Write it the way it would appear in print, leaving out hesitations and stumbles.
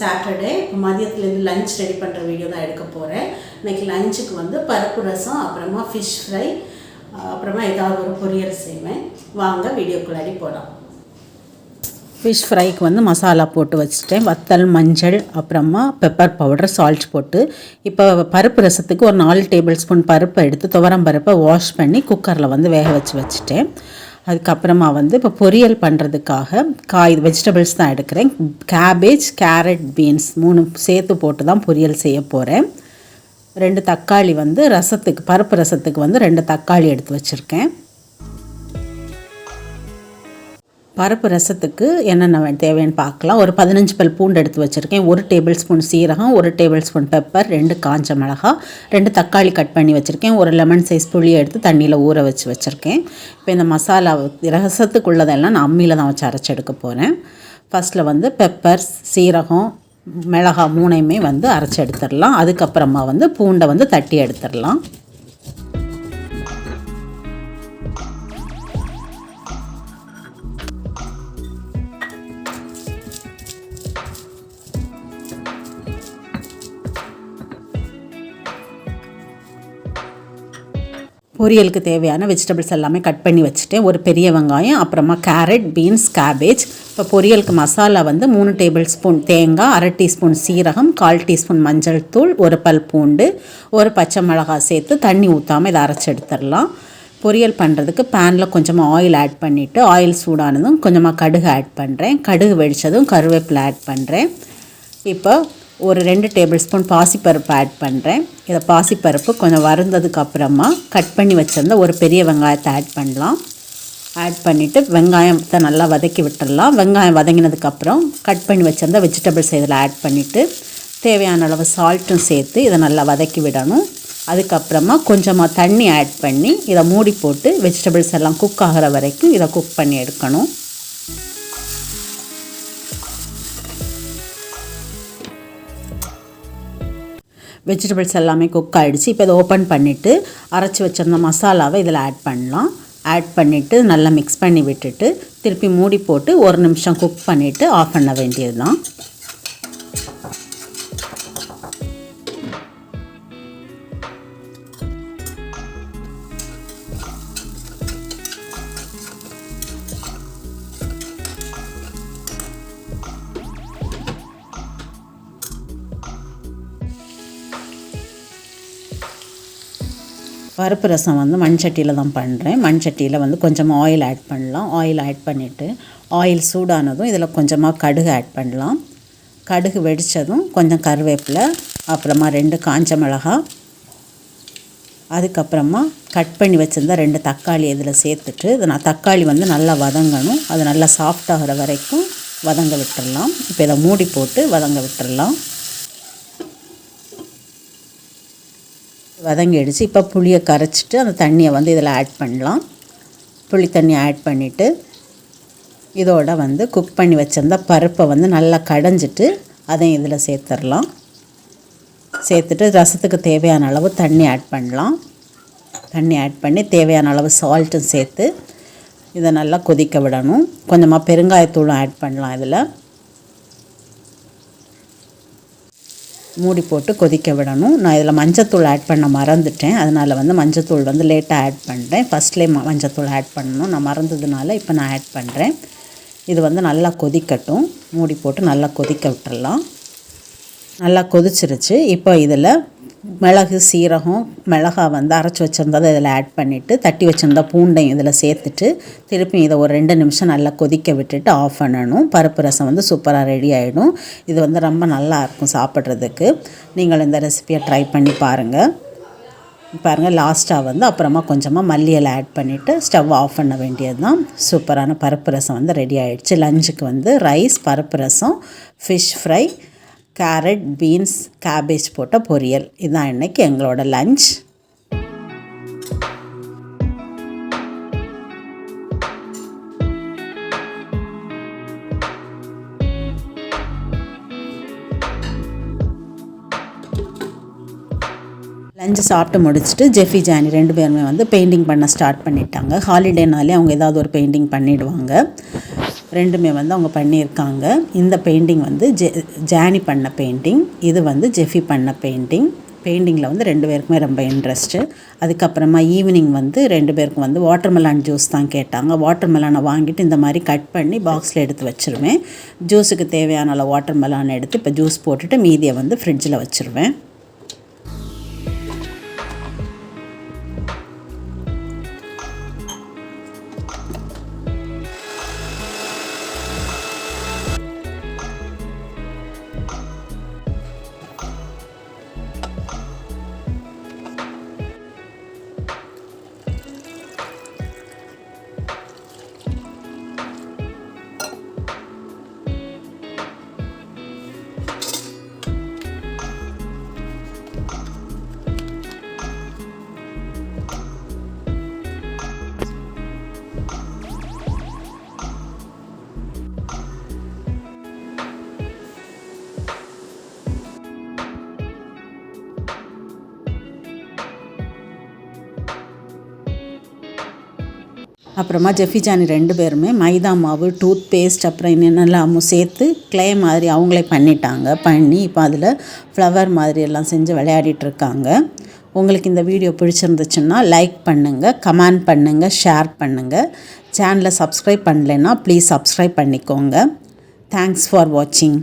Saturday. இப்போ மதியத்துலேருந்து lunch ready பண்ணுற video தான் எடுக்க போகிறேன். இன்றைக்கி லஞ்சுக்கு வந்து பருப்பு ரசம், அப்புறமா ஃபிஷ் ஃப்ரை, அப்புறமா ஏதாவது ஒரு பொரியல் செய்வேன். வாங்க வீடியோக்குள்ளாடி போகலாம். ஃபிஷ் ஃப்ரைக்கு வந்து மசாலா போட்டு வச்சுட்டேன். வத்தல், மஞ்சள், அப்புறமா பெப்பர் பவுடர், சால்ட் போட்டு. இப்போ பருப்பு ரசத்துக்கு ஒரு 4 டேபிள் ஸ்பூன் பருப்பை எடுத்து துவரம் பருப்பை வாஷ் பண்ணி குக்கரில் வந்து வேக வச்சுட்டேன். அதுக்கப்புறமா வந்து இப்போ பொரியல் பண்ணுறதுக்காக வெஜிடபிள்ஸ் தான் எடுக்கிறேன். கேபேஜ், கேரட், பீன்ஸ் 3 சேர்த்து போட்டு தான் பொரியல் செய்ய போகிறேன். 2 தக்காளி வந்து ரசத்துக்கு, பருப்பு ரசத்துக்கு வந்து 2 தக்காளி எடுத்து வச்சுருக்கேன். பருப்பு ரசத்துக்கு என்னென்ன தேவைன்னு பார்க்கலாம். ஒரு 15 பல் பூண்டு எடுத்து வச்சுருக்கேன். 1 டேபிள் ஸ்பூன் சீரகம், 1 டேபிள் ஸ்பூன் பெப்பர், 2 காஞ்ச மிளகா, 2 தக்காளி கட் பண்ணி வச்சுருக்கேன். ஒரு லெமன் சைஸ் புளியை எடுத்து தண்ணியில் ஊற வச்சுருக்கேன். இப்போ இந்த மசாலா ரசத்துக்குள்ளதெல்லாம் நான் அம்மியில் தான் வச்சு அரைச்சி எடுக்க போகிறேன். ஃபஸ்ட்டில் வந்து பெப்பர், சீரகம், மிளகா 3ஐயுமே வந்து அரைச்சி எடுத்துடலாம். அதுக்கப்புறமா வந்து பூண்டை வந்து தட்டி எடுத்துடலாம். பொரியலுக்கு தேவையான வெஜிடபிள்ஸ் எல்லாமே கட் பண்ணி வச்சுட்டேன். ஒரு பெரிய வெங்காயம், அப்புறமா கேரட், பீன்ஸ், கேபேஜ். இப்போ பொரியலுக்கு மசாலா வந்து 3 டேபிள் ஸ்பூன் தேங்காய், 1/2 டீஸ்பூன் சீரகம், 1/4 டீஸ்பூன் மஞ்சள் தூள், 1 பல் பூண்டு, 1 பச்சை மிளகாய் சேர்த்து தண்ணி ஊற்றாமல் இதை அரைச்சி எடுத்துடலாம். பொரியல் பண்ணுறதுக்கு பேனில் கொஞ்சமாக ஆயில் ஆட் பண்ணிவிட்டு, ஆயில் சூடானதும் கொஞ்சமாக கடுகு ஆட் பண்ணுறேன். கடுகு வெடித்ததும் கருவேப்பிலை ஆட் பண்ணுறேன். இப்போ ஒரு 2 டேபிள் ஸ்பூன் பாசிப்பருப்பு ஆட் பண்ணுறேன். இதை பாசிப்பருப்பு கொஞ்சம் வறுந்ததுக்கு அப்புறமா கட் பண்ணி வச்சுருந்த ஒரு பெரிய வெங்காயத்தை ஆட் பண்ணலாம். ஆட் பண்ணிவிட்டு வெங்காயத்தை நல்லா வதக்கி விட்டுடலாம். வெங்காயம் வதங்கினதுக்கப்புறம் கட் பண்ணி வச்சுருந்த வெஜிடபிள்ஸ் இதில் ஆட் பண்ணிவிட்டு தேவையான அளவு சால்ட்டும் சேர்த்து இதை நல்லா வதக்கி விடணும். அதுக்கப்புறமா கொஞ்சமாக தண்ணி ஆட் பண்ணி இதை மூடி போட்டு வெஜிடபிள்ஸ் எல்லாம் குக் ஆகிற வரைக்கும் இதை குக் பண்ணி எடுக்கணும். வெஜிடபிள்ஸ் எல்லாமே குக் ஆகிடுச்சு. இப்போ இதை ஓப்பன் பண்ணிவிட்டு அரைச்சி வச்சுருந்த மசாலாவை இதில் ஆட் பண்ணலாம். ஆட் பண்ணிவிட்டு நல்லா மிக்ஸ் பண்ணி விட்டுட்டு திருப்பி மூடி போட்டு 1 நிமிஷம் குக் பண்ணிவிட்டு ஆஃப் பண்ண வேண்டியது தான். பருப்பு ரசம் வந்து மண்சட்டியில் தான் பண்ணுறேன். மண்சட்டியில் வந்து கொஞ்சமாக ஆயில் ஆட் பண்ணலாம். ஆயில் ஆட் பண்ணிவிட்டு ஆயில் சூடானதும் இதில் கொஞ்சமாக கடுகு ஆட் பண்ணலாம். கடுகு வெடித்ததும் கொஞ்சம் கருவேப்பிலை, அப்புறமா 2 காஞ்ச மிளகா, அதுக்கப்புறமா கட் பண்ணி வச்சுருந்தா 2 தக்காளி இதில் சேர்த்துட்டு தக்காளி வந்து நல்லா வதங்கணும். அது நல்லா சாஃப்டாகிற வரைக்கும் வதங்க விட்டுடலாம். இப்போ இதை மூடி போட்டு வதங்க விட்டுடலாம். வதங்கிடுச்சு. இப்போ புளியை கரைச்சிட்டு அந்த தண்ணியை வந்து இதில் ஆட் பண்ணலாம். புளி தண்ணி ஆட் பண்ணிவிட்டு இதோட வந்து குக் பண்ணி வச்சுருந்த பருப்பை வந்து நல்லா கடைஞ்சிட்டு அதையும் இதில் சேர்த்துடலாம். சேர்த்துட்டு ரசத்துக்கு தேவையான அளவு தண்ணி ஆட் பண்ணலாம். தண்ணி ஆட் பண்ணி தேவையான அளவு சால்ட்டும் சேர்த்து இதை நல்லா கொதிக்க விடணும். கொஞ்சமாக பெருங்காயத்தூளும் ஆட் பண்ணலாம். இதில் மூடி போட்டு கொதிக்க விடணும். நான் இதில் மஞ்சத்தூள் ஆட் பண்ண மறந்துட்டேன். அதனால் வந்து மஞ்சத்தூள் வந்து லேட்டாக ஆட் பண்ணுறேன். ஃபஸ்ட்லேயே மஞ்சத்தூள் ஆட் பண்ணணும், நான் மறந்ததுனால இப்போ நான் ஆட் பண்ணுறேன். இது வந்து நல்லா கொதிக்கட்டும். மூடி போட்டு நல்லா கொதிக்க விட்டுடலாம். நல்லா கொதிச்சிருச்சு. இப்போ இதில் மிளகு, சீரகம், மிளகாய் வந்து அரைச்சி வச்சுருந்ததை இதில் ஆட் பண்ணிவிட்டு தட்டி வச்சுருந்த பூண்டையும் இதில் சேர்த்துட்டு திருப்பி இதை ஒரு 2 நிமிஷம் நல்லா கொதிக்க விட்டுட்டு ஆஃப் பண்ணணும். பருப்பு ரசம் வந்து சூப்பராக ரெடி ஆகிடும். இது வந்து ரொம்ப நல்லாயிருக்கும் சாப்பிட்றதுக்கு. நீங்கள் இந்த ரெசிபியை ட்ரை பண்ணி பாருங்கள். லாஸ்ட்டாக வந்து அப்புறமா கொஞ்சமாக மல்லி இலை ஆட் பண்ணிவிட்டு ஸ்டவ் ஆஃப் பண்ண வேண்டியது தான். சூப்பரான பருப்பு ரசம் வந்து ரெடி ஆகிடுச்சு. லஞ்சுக்கு வந்து ரைஸ், பருப்பு ரசம், fish fry, carrot, beans, cabbage போட்ட பொரியல். இதுதான் இன்றைக்கி எங்களோட லஞ்ச். லஞ்சு சாப்பிட்டு முடிச்சுட்டு ஜெஃபி, ஜானி 2 பேருமே வந்து பெயிண்டிங் பண்ண ஸ்டார்ட் பண்ணிட்டாங்க. ஹாலிடேனாலே அவங்க ஏதாவது ஒரு பெயிண்டிங் பண்ணிவிடுவாங்க. ரெண்டுமே வந்து அவங்க பண்ணியிருக்காங்க. இந்த பெயிண்டிங் வந்து ஜானி பண்ண பெயிண்டிங், இது வந்து ஜெஃபி பண்ண பெயிண்டிங். பெயிண்டிங்கில் வந்து 2 பேருக்குமே ரொம்ப இன்ட்ரெஸ்ட்டு. அதுக்கப்புறமா ஈவினிங் வந்து 2 பேருக்கும் வந்து வாட்டர்மெலான் ஜூஸ் தான் கேட்டாங்க. வாட்டர்மெலானை வாங்கிட்டு இந்த மாதிரி கட் பண்ணி பாக்ஸில் எடுத்து வச்சுருவேன். ஜூஸுக்கு தேவையான அளவு வாட்டர்மெலான் எடுத்து இப்போ ஜூஸ் போட்டுட்டு மீதியை வந்து ஃப்ரிட்ஜில் வச்சுருவேன். அப்புறமா ஜெஃபி ஜானி 2 பேருமே மைதா மாவு, டூத் பேஸ்ட், அப்புறம் என்னென்னலாமும் சேர்த்து க்ளே மாதிரி அவங்களே பண்ணி இப்போ அதில் ஃப்ளவர் மாதிரி எல்லாம் செஞ்சு விளையாடிட்டுருக்காங்க. உங்களுக்கு இந்த வீடியோ பிடிச்சிருந்துச்சுன்னா லைக் பண்ணுங்கள், கமெண்ட் பண்ணுங்கள், ஷேர் பண்ணுங்கள். சேனலை சப்ஸ்கிரைப் பண்ணலைன்னா ப்ளீஸ் சப்ஸ்கிரைப் பண்ணிக்கோங்க. தேங்க்ஸ் ஃபார் வாட்சிங்.